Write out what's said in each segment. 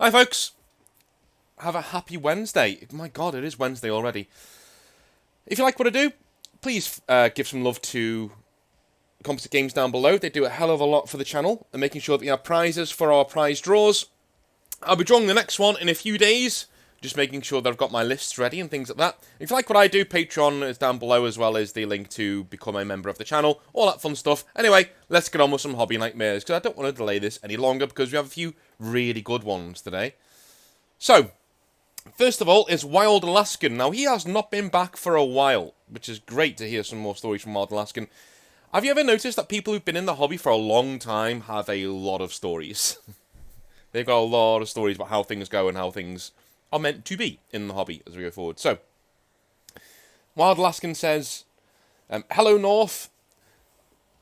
Hi folks, have a happy Wednesday. My god, it is Wednesday already. If you like what I do, please give some love to Composite Games down below. They do a hell of a lot for the channel and making sure that we have prizes for our prize draws. I'll be drawing the next one in a few days, just making sure that I've got my lists ready and things like that. If you like what I do, Patreon is down below as well as the link to become a member of the channel, all that fun stuff. Anyway, let's get on with some hobby nightmares, because I don't want to delay this any longer because we have a few really good ones today. So, first of all is Wild Alaskan. Now, he has not been back for a while, which is great to hear some more stories from Wild Alaskan. Have you ever noticed that people who've been in the hobby for a long time have a lot of stories? They've got a lot of stories about how things go and how things are meant to be in the hobby as we go forward. So, Wild Alaskan says, Hello North.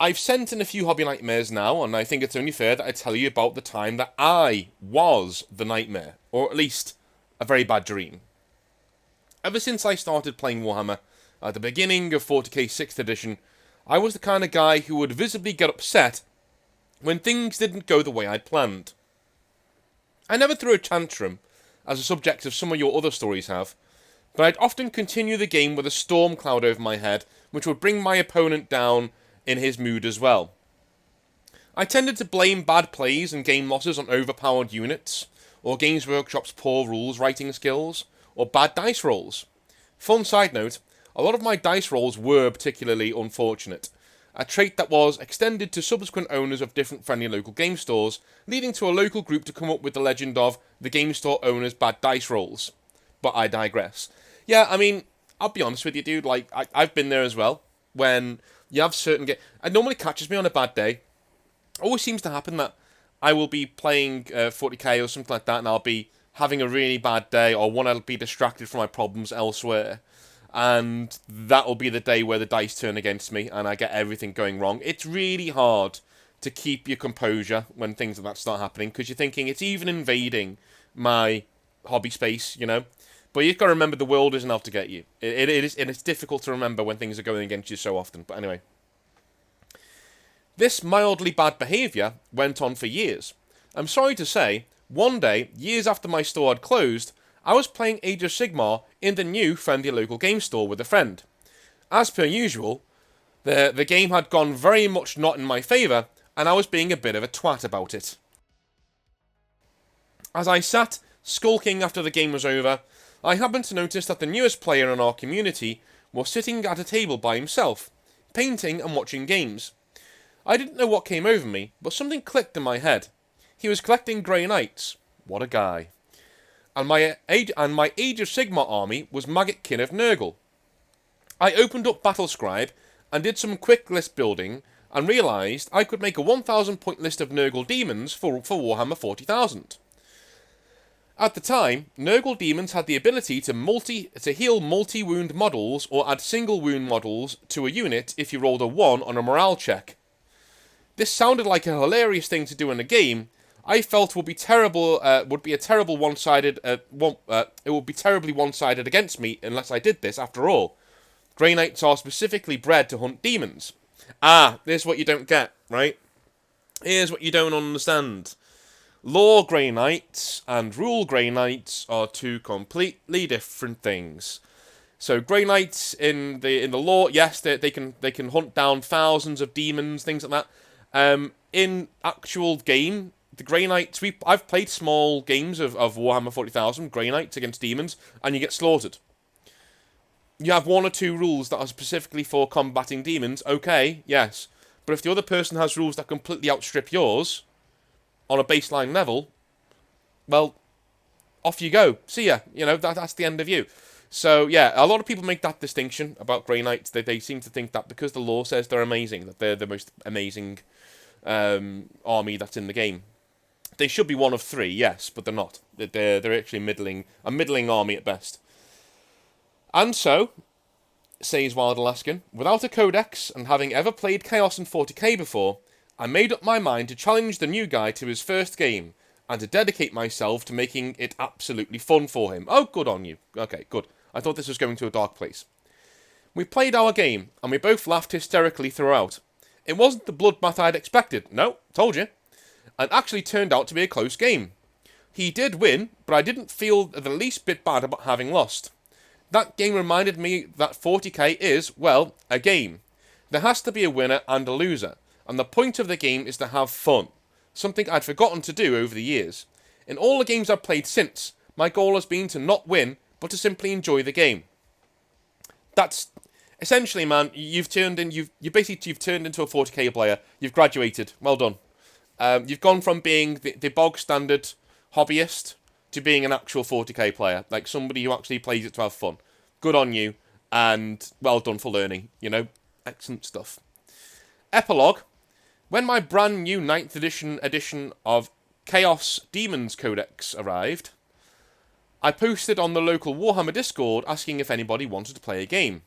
I've sent in a few hobby nightmares now, and I think it's only fair that I tell you about the time that I was the nightmare, or at least a very bad dream. Ever since I started playing Warhammer, at the beginning of 40k 6th edition, I was the kind of guy who would visibly get upset when things didn't go the way I'd planned. I never threw a tantrum, as the subject of some of your other stories have, but I'd often continue the game with a storm cloud over my head, which would bring my opponent down in his mood as well. I tended to blame bad plays and game losses on overpowered units, or Games Workshop's poor rules writing skills, or bad dice rolls. Fun side note, a lot of my dice rolls were particularly unfortunate, a trait that was extended to subsequent owners of different friendly local game stores, leading to a local group to come up with the legend of the game store owner's bad dice rolls. But I digress. Yeah, I mean, I'll be honest with you, dude, like, I've been there as well, when you have certain games. It normally catches me on a bad day. It always seems to happen that I will be playing 40k or something like that, and I'll be having a really bad day, or one I'll be distracted from my problems elsewhere, and that'll be the day where the dice turn against me, and I get everything going wrong. It's really hard to keep your composure when things like that start happening, because you're thinking it's even invading my hobby space, you know? But you've got to remember the world isn't out to get you. It is, and it's difficult to remember when things are going against you so often. But anyway. This mildly bad behaviour went on for years. I'm sorry to say, one day, years after my store had closed, I was playing Age of Sigmar in the new friendly local game store with a friend. As per usual, the game had gone very much not in my favour, and I was being a bit of a twat about it. As I sat, skulking after the game was over, I happened to notice that the newest player in our community was sitting at a table by himself, painting and watching games. I didn't know what came over me, but something clicked in my head. He was collecting Grey Knights. What a guy. And my Age of Sigmar army was Maggotkin of Nurgle. I opened up Battlescribe and did some quick list building and realised I could make a 1,000 point list of Nurgle demons for Warhammer 40,000. At the time, Nurgle demons had the ability to heal multi-wound models or add single wound models to a unit if you rolled a 1 on a morale check. This sounded like a hilarious thing to do in a game. I felt would be terrible. Would be a terrible one-sided. It would be terribly one-sided against me unless I did this. After all, Grey Knights are specifically bred to hunt demons. Here's what you don't get, right? Here's what you don't understand. Lore Grey Knights and Rule Grey Knights are two completely different things. So Grey Knights in the lore, yes, they can hunt down thousands of demons, things like that. In actual game, the Grey Knights, I've played small games of Warhammer 40,000, Grey Knights against demons, and you get slaughtered. You have one or two rules that are specifically for combating demons, okay, yes. But if the other person has rules that completely outstrip yours, on a baseline level, well, off you go. See ya. You know, that's the end of you. So, yeah, a lot of people make that distinction about Grey Knights. They seem to think that because the lore says they're amazing, that they're the most amazing army that's in the game. They should be one of three, yes, but they're not. They're actually a middling army at best. And so, says Wild Alaskan, without a codex and having ever played Chaos in 40k before, I made up my mind to challenge the new guy to his first game, and to dedicate myself to making it absolutely fun for him. Oh, good on you. Okay, good. I thought this was going to a dark place. We played our game, and we both laughed hysterically throughout. It wasn't the bloodbath I'd expected. No, told you. And actually turned out to be a close game. He did win, but I didn't feel the least bit bad about having lost. That game reminded me that 40k is, well, a game. There has to be a winner and a loser, and the point of the game is to have fun, something I'd forgotten to do over the years. In all the games I've played since, my goal has been to not win, but to simply enjoy the game. That's essentially, man. You've turned into a 40k player. You've graduated. Well done. You've gone from being the bog standard hobbyist to being an actual 40k player, like somebody who actually plays it to have fun. Good on you, and well done for learning. Excellent stuff. Epilogue. When my brand new 9th edition of Chaos Demons Codex arrived, I posted on the local Warhammer Discord asking if anybody wanted to play a game.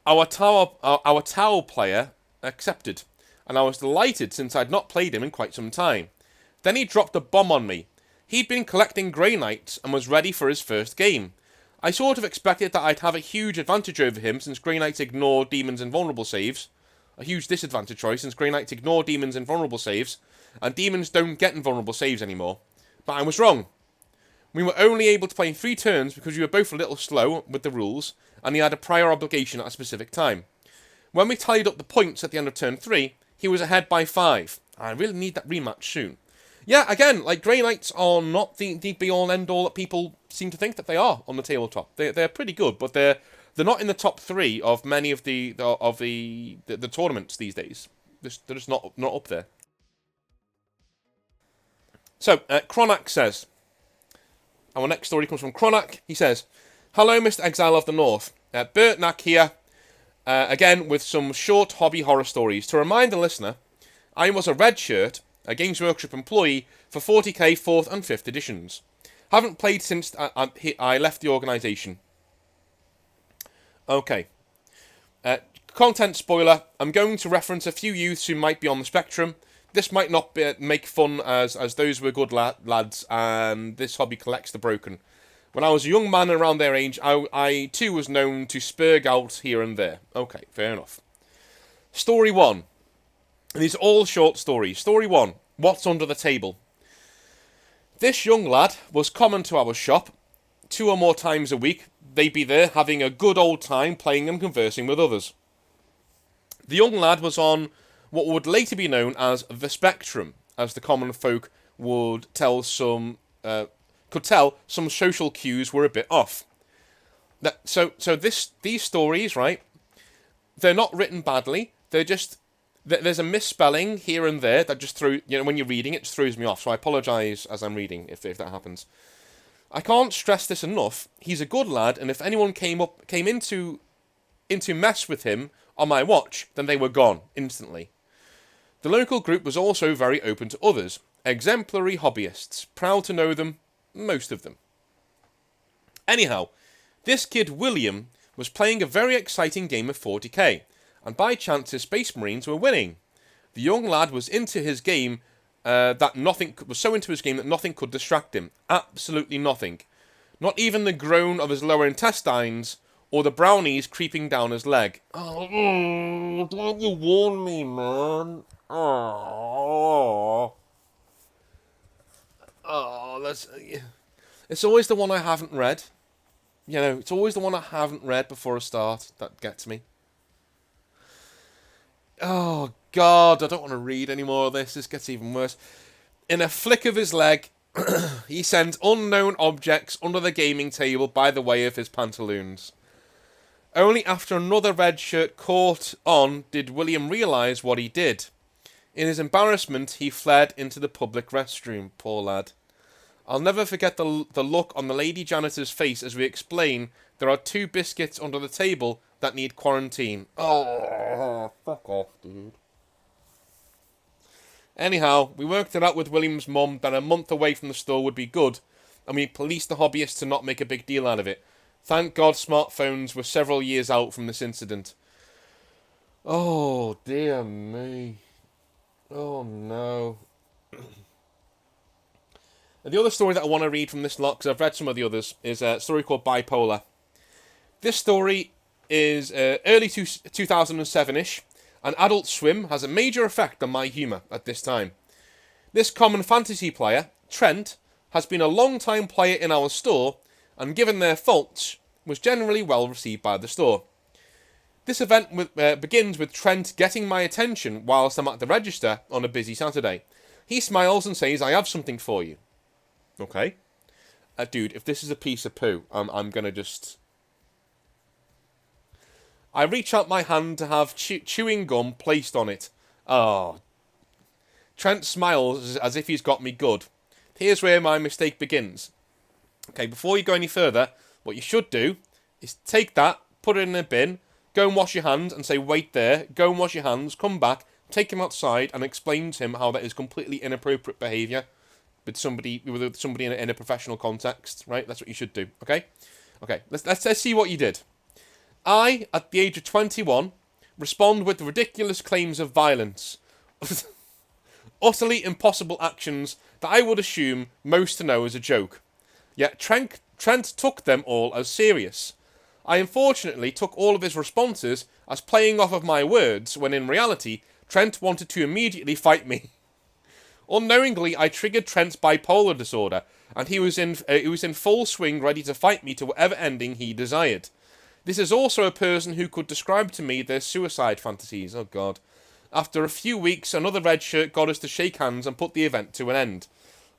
Our Tau player accepted, and I was delighted since I'd not played him in quite some time. Then he dropped a bomb on me. He'd been collecting Grey Knights and was ready for his first game. I sort of expected that I'd have a huge advantage over him since Grey Knights ignore demons and vulnerable saves. A huge disadvantage, since Grey Knights ignore demons and vulnerable saves, and demons don't get invulnerable saves anymore. But I was wrong. We were only able to play in 3 turns because we were both a little slow with the rules, and he had a prior obligation at a specific time. When we tallied up the points at the end of turn 3, he was ahead by 5. I really need that rematch soon. Yeah, again, Grey Knights are not the be-all end-all that people seem to think that they are on the tabletop. They're pretty good, but they're not in the top 3 of many of the tournaments these days. They're just not up there. So, Cronak says, our next story comes from Cronak. He says, "Hello, Mr. Exile of the North. Bert Knack here, again with some short hobby horror stories. To remind the listener, I was a red shirt, a Games Workshop employee for 40k 4th and 5th editions. Haven't played since I left the organisation." Okay. Content spoiler. I'm going to reference a few youths who might be on the spectrum. This might not make fun as those were good lads, and this hobby collects the broken. When I was a young man around their age, I too was known to spurg out here and there. Okay, fair enough. Story 1. These are all short stories. Story 1. What's under the table? This young lad was common to our shop. 2 or more times a week, they'd be there having a good old time playing and conversing with others. The young lad was on what would later be known as the spectrum, as the common folk could tell some social cues were a bit off. These stories, right? They're not written badly. They're just there's a misspelling here and there that just when you're reading it, just throws me off. So I apologise as I'm reading if that happens. I can't stress this enough. He's a good lad, and if anyone came into mess with him on my watch, then they were gone instantly. The local group was also very open to others, exemplary hobbyists, proud to know them, most of them. Anyhow, this kid William was playing a very exciting game of 40k, and by chance his Space Marines were winning. The young lad was into his game that nothing could distract him. Absolutely nothing. Not even the groan of his lower intestines or the brownies creeping down his leg. Oh, don't you warn me, man. Oh, it's always the one I haven't read. It's always the one I haven't read before I start that gets me. Oh, God, I don't want to read any more of this. This gets even worse. In a flick of his leg, he sends unknown objects under the gaming table by the way of his pantaloons. Only after another red shirt caught on did William realise what he did. In his embarrassment, he fled into the public restroom, poor lad. I'll never forget the look on the lady janitor's face as we explain there are 2 biscuits under the table that need quarantine. Oh, fuck off, dude. Anyhow, we worked it out with William's mum that a month away from the store would be good, and we policed the hobbyists to not make a big deal out of it. Thank God smartphones were several years out from this incident. Oh, dear me. Oh, no. The other story that I want to read from this lot, because I've read some of the others, is a story called Bipolar. This story is early 2007-ish, and Adult Swim has a major effect on my humour at this time. This common fantasy player, Trent has been a long-time player in our store, and given their faults, was generally well received by the store. This event begins with Trent getting my attention whilst I'm at the register on a busy Saturday. He smiles and says, "I have something for you." Okay. Dude, if this is a piece of poo, I'm going to just... I reach out my hand to have chewing gum placed on it. Oh. Trent smiles as if he's got me good. Here's where my mistake begins. Okay, before you go any further, what you should do is take that, put it in a bin, go and wash your hands and say, "Wait there," go and wash your hands, come back, take him outside and explain to him how that is completely inappropriate behaviour with somebody in a professional context, right? That's what you should do, okay? Okay, let's see what you did. I, at the age of 21, respond with ridiculous claims of violence. Utterly impossible actions that I would assume most to know as a joke. Yet Trent took them all as serious. I unfortunately took all of his responses as playing off of my words, when in reality, Trent wanted to immediately fight me. Unknowingly, I triggered Trent's bipolar disorder, and he was in full swing, ready to fight me to whatever ending he desired. This is also a person who could describe to me their suicide fantasies. Oh God. After a few weeks, another red shirt got us to shake hands and put the event to an end.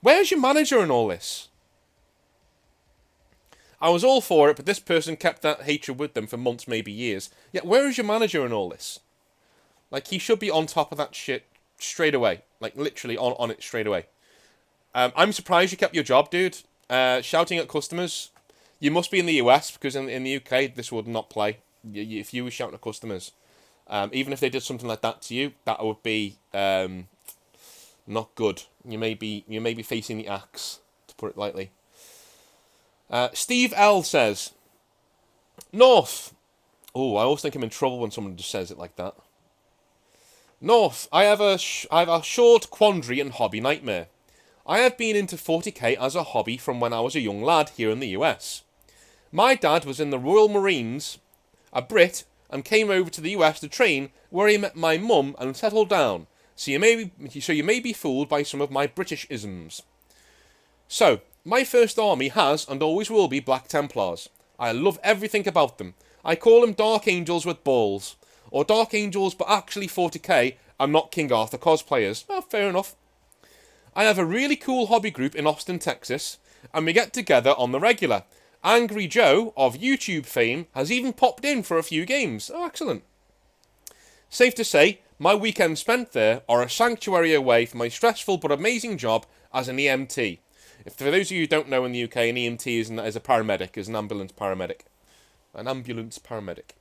Where's your manager in all this? I was all for it, but this person kept that hatred with them for months, maybe years. Yet where is your manager in all this? Like, he should be on top of that shit straight away. Like, literally on it straight away. I'm surprised you kept your job, dude. Shouting at customers. You must be in the US, because in the UK, this would not play. If you were shouting at customers. Even if they did something like that to you, that would be not good. You may be facing the axe, to put it lightly. Steve L says, North. Oh, I always think I'm in trouble when someone just says it like that. North, I have a short quandary and hobby nightmare. I have been into 40k as a hobby from when I was a young lad here in the US. My dad was in the Royal Marines, a Brit, and came over to the US to train, where he met my mum and settled down. So you may be fooled by some of my British isms. So, my first army has and always will be Black Templars. I love everything about them. I call them Dark Angels with balls. Or Dark Angels but actually 40k and not King Arthur cosplayers. Well, fair enough. I have a really cool hobby group in Austin, Texas, and we get together on the regular. Angry Joe, of YouTube fame, has even popped in for a few games. Oh, excellent. Safe to say, my weekends spent there are a sanctuary away from my stressful but amazing job as an EMT. For those of you who don't know, in the UK, an EMT is a paramedic, is an ambulance paramedic. An ambulance paramedic.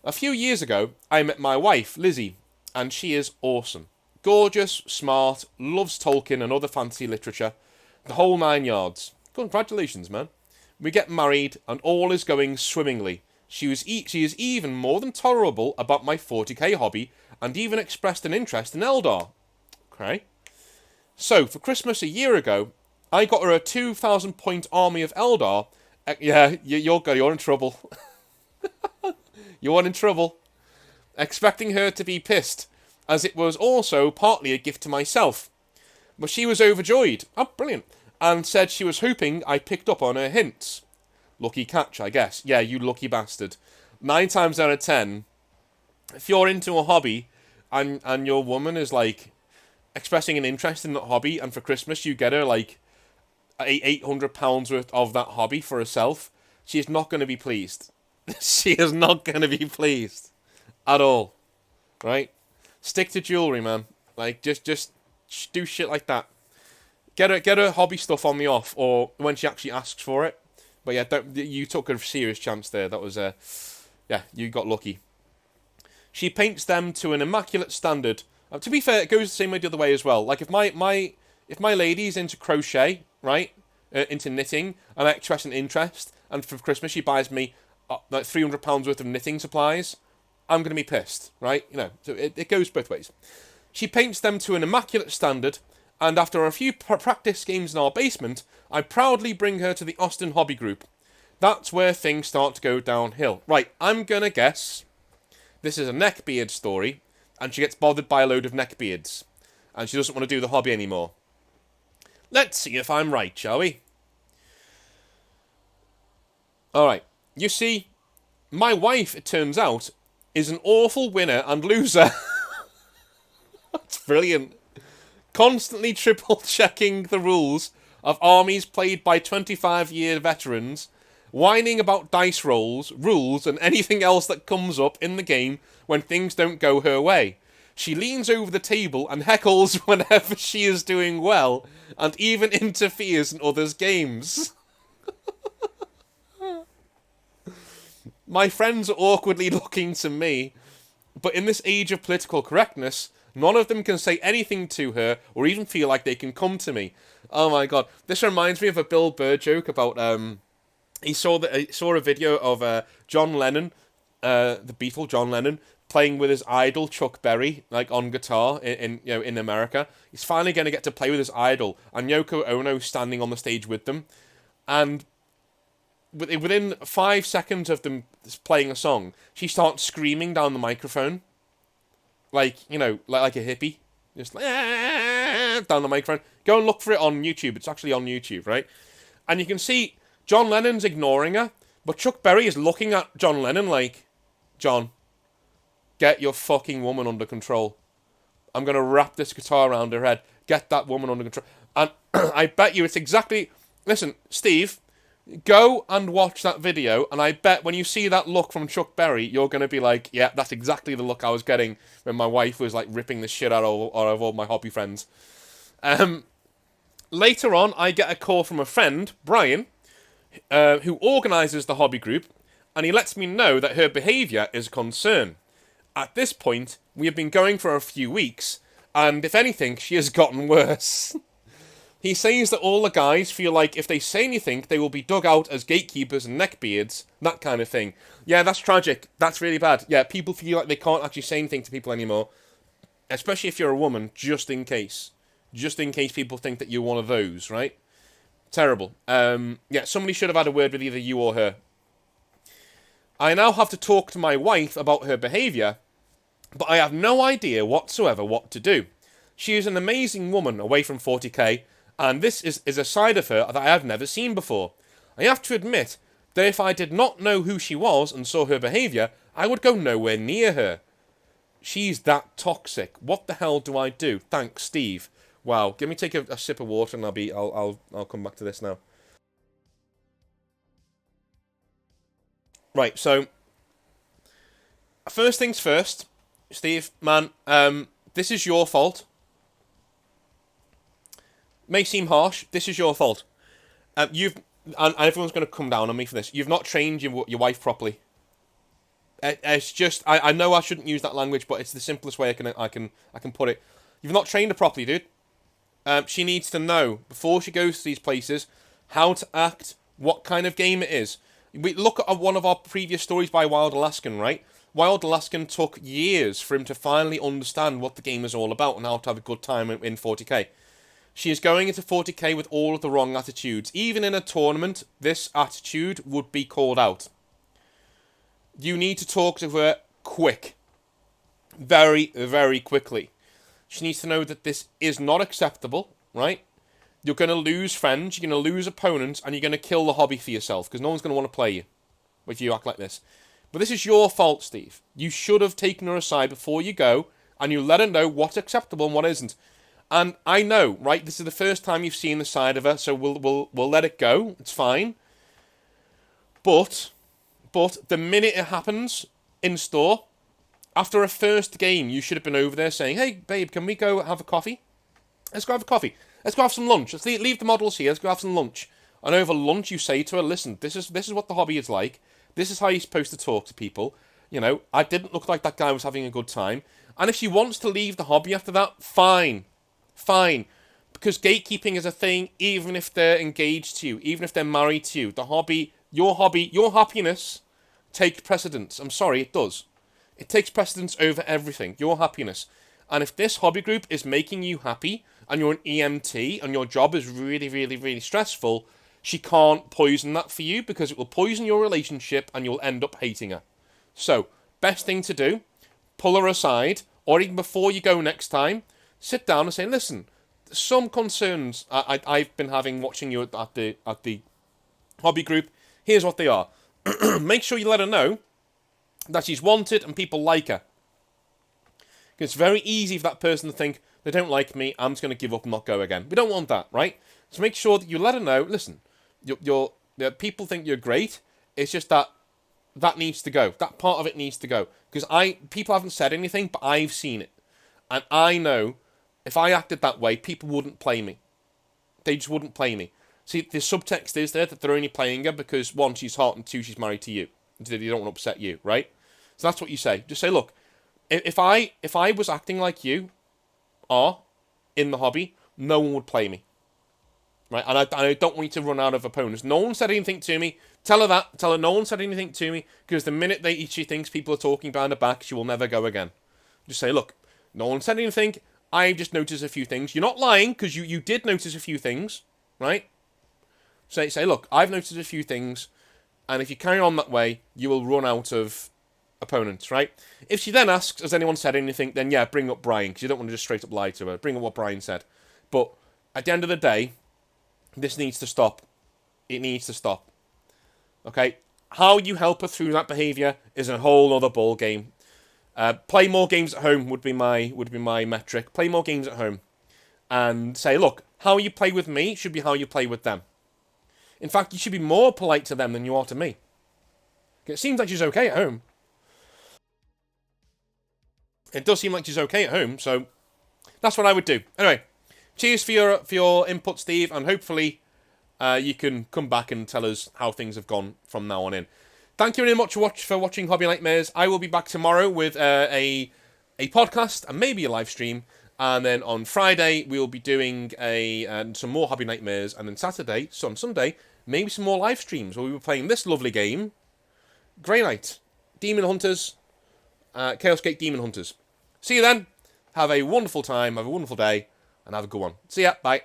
A few years ago, I met my wife, Lizzie, and she is awesome. Gorgeous, smart, loves Tolkien and other fantasy literature, the whole 9 yards. Congratulations, man. We get married, and all is going swimmingly. She is even more than tolerable about my 40k hobby, and even expressed an interest in Eldar. Okay. So, for Christmas a year ago, I got her a 2,000 point army of Eldar. Yeah, you're in trouble. You're in trouble. Expecting her to be pissed, as it was also partly a gift to myself. But she was overjoyed. Oh, brilliant. And said she was hoping I picked up on her hints. Lucky catch, I guess. Yeah, you lucky bastard. 9 times out of 10, if you're into a hobby and your woman is like expressing an interest in that hobby, and for Christmas you get her like £800 worth of that hobby for herself, she is not going to be pleased. She is not going to be pleased at all. Right? Stick to jewelry, man. Like, just do shit like that. Get her hobby stuff on the off, or when she actually asks for it. But yeah, you took a serious chance there. That was yeah, you got lucky. She paints them to an immaculate standard. To be fair, it goes the same way the other way as well. Like, if my lady's into crochet, right, into knitting, and I express an interest, and for Christmas she buys me like £300 worth of knitting supplies, I'm going to be pissed, right? You know, so it goes both ways. She paints them to an immaculate standard, and after a few practice games in our basement, I proudly bring her to the Austin Hobby Group. That's where things start to go downhill. Right, I'm going to guess this is a neckbeard story, and she gets bothered by a load of neckbeards, and she doesn't want to do the hobby anymore. Let's see if I'm right, shall we? Alright. You see, my wife, it turns out, is an awful winner and loser. That's brilliant. Constantly triple checking the rules of armies played by 25-year veterans, whining about dice rolls, rules, and anything else that comes up in the game when things don't go her way. She leans over the table and heckles whenever she is doing well, and even interferes in others' games. My friends are awkwardly looking to me, but in this age of political correctness, none of them can say anything to her or even feel like they can come to me. Oh my god, this reminds me of a Bill Burr joke about he saw a video of John Lennon, the Beatle John Lennon, playing with his idol Chuck Berry, like on guitar in America. He's finally going to get to play with his idol, and Yoko Ono standing on the stage with them, and within 5 seconds of them playing a song, she starts screaming down the microphone, like like a hippie, just like down the microphone. Go and look for it on YouTube. It's actually on YouTube, right? And you can see John Lennon's ignoring her, but Chuck Berry is looking at John Lennon like, John, get your fucking woman under control. I'm gonna wrap this guitar around her head. Get that woman under control. And I bet you it's exactly. Listen, Steve. Go and watch that video, and I bet when you see that look from Chuck Berry, you're going to be like, yeah, that's exactly the look I was getting when my wife was like ripping the shit out of all my hobby friends. Later on, I get a call from a friend, Brian, who organises the hobby group, and he lets me know that her behaviour is a concern. At this point, we have been going for a few weeks, and if anything, she has gotten worse. He says that all the guys feel like if they say anything, they will be dug out as gatekeepers and neckbeards, that kind of thing. Yeah, that's tragic. That's really bad. Yeah, people feel like they can't actually say anything to people anymore, especially if you're a woman, just in case. Just in case people think that you're one of those, right? Terrible. Yeah, somebody should have had a word with either you or her. I now have to talk to my wife about her behaviour, but I have no idea whatsoever what to do. She is an amazing woman away from 40k, and this is a side of her that I have never seen before. I have to admit that if I did not know who she was and saw her behaviour, I would go nowhere near her. She's that toxic. What the hell do I do? Thanks, Steve. Wow. Let me take a sip of water and I'll come back to this now. Right, so first things first, Steve, man, this is your fault. May seem harsh. This is your fault. And everyone's going to come down on me for this. You've not trained your wife properly. It's just I know I shouldn't use that language, but it's the simplest way I can put it. You've not trained her properly, dude. She needs to know before she goes to these places how to act, what kind of game it is. We look at one of our previous stories by Wild Alaskan, right? Wild Alaskan took years for him to finally understand what the game is all about and how to have a good time in 40k. She is going into 40k with all of the wrong attitudes. Even in a tournament, this attitude would be called out. You need to talk to her quick. Very, very quickly. She needs to know that this is not acceptable, right? You're going to lose friends, you're going to lose opponents, and you're going to kill the hobby for yourself, because no one's going to want to play you if you act like this. But this is your fault, Steve. You should have taken her aside before you go, and you let her know what's acceptable and what isn't. And I know, right, this is the first time you've seen the side of her, so we'll let it go. It's fine. But the minute it happens in store, after a first game, you should have been over there saying, hey, babe, can we go have a coffee? Let's go have a coffee. Let's go have some lunch. Let's leave the models here. Let's go have some lunch. And over lunch, you say to her, listen, this is what the hobby is like. This is how you're supposed to talk to people. You know, I didn't look like that guy was having a good time. And if she wants to leave the hobby after that, fine. Fine. Because gatekeeping is a thing, even if they're engaged to you, even if they're married to you. The hobby, your happiness takes precedence. I'm sorry, it does. It takes precedence over everything. Your happiness. And if this hobby group is making you happy, and you're an EMT, and your job is really, really, really stressful, she can't poison that for you, because it will poison your relationship, and you'll end up hating her. So, best thing to do, pull her aside, or even before you go next time, sit down and say, listen, some concerns I've been having watching you at the hobby group. Here's what they are. Make sure you let her know that she's wanted and people like her. It's very easy for that person to think, they don't like me, I'm just going to give up and not go again. We don't want that, right? So make sure that you let her know, listen, people think you're great, it's just that needs to go. That part of it needs to go. Because people haven't said anything, but I've seen it. And I know, if I acted that way, people wouldn't play me. They just wouldn't play me. See, the subtext is there that they're only playing her because, one, she's hot, and two, she's married to you. They don't want to upset you, right? So that's what you say. Just say, look, if I was acting like you are in the hobby, no one would play me. Right? And I don't want you to run out of opponents. No one said anything to me. Tell her that. Tell her no one said anything to me, because the minute she thinks people are talking behind her back, she will never go again. Just say, look, no one said anything. I've just noticed a few things. You're not lying, because you did notice a few things, right? Say, look, I've noticed a few things, and if you carry on that way, you will run out of opponents, right? If she then asks, has anyone said anything, then yeah, bring up Brian, because you don't want to just straight up lie to her. Bring up what Brian said. But at the end of the day, this needs to stop. It needs to stop. Okay? How you help her through that behaviour is a whole other ball game. Play more games at home would be my metric. Play more games at home. And say, look, how you play with me should be how you play with them. In fact, you should be more polite to them than you are to me. It seems like she's okay at home. It does seem like she's okay at home, so that's what I would do. Anyway, cheers for your input, Steve, and hopefully you can come back and tell us how things have gone from now on in. Thank you very much for watching Hobby Nightmares. I will be back tomorrow with a podcast and maybe a live stream. And then on Friday, we'll be doing some more Hobby Nightmares. And then Saturday, so on Sunday, maybe some more live streams where we were playing this lovely game, Grey Knight, Demon Hunters, Chaos Gate Demon Hunters. See you then. Have a wonderful time, have a wonderful day, and have a good one. See ya. Bye.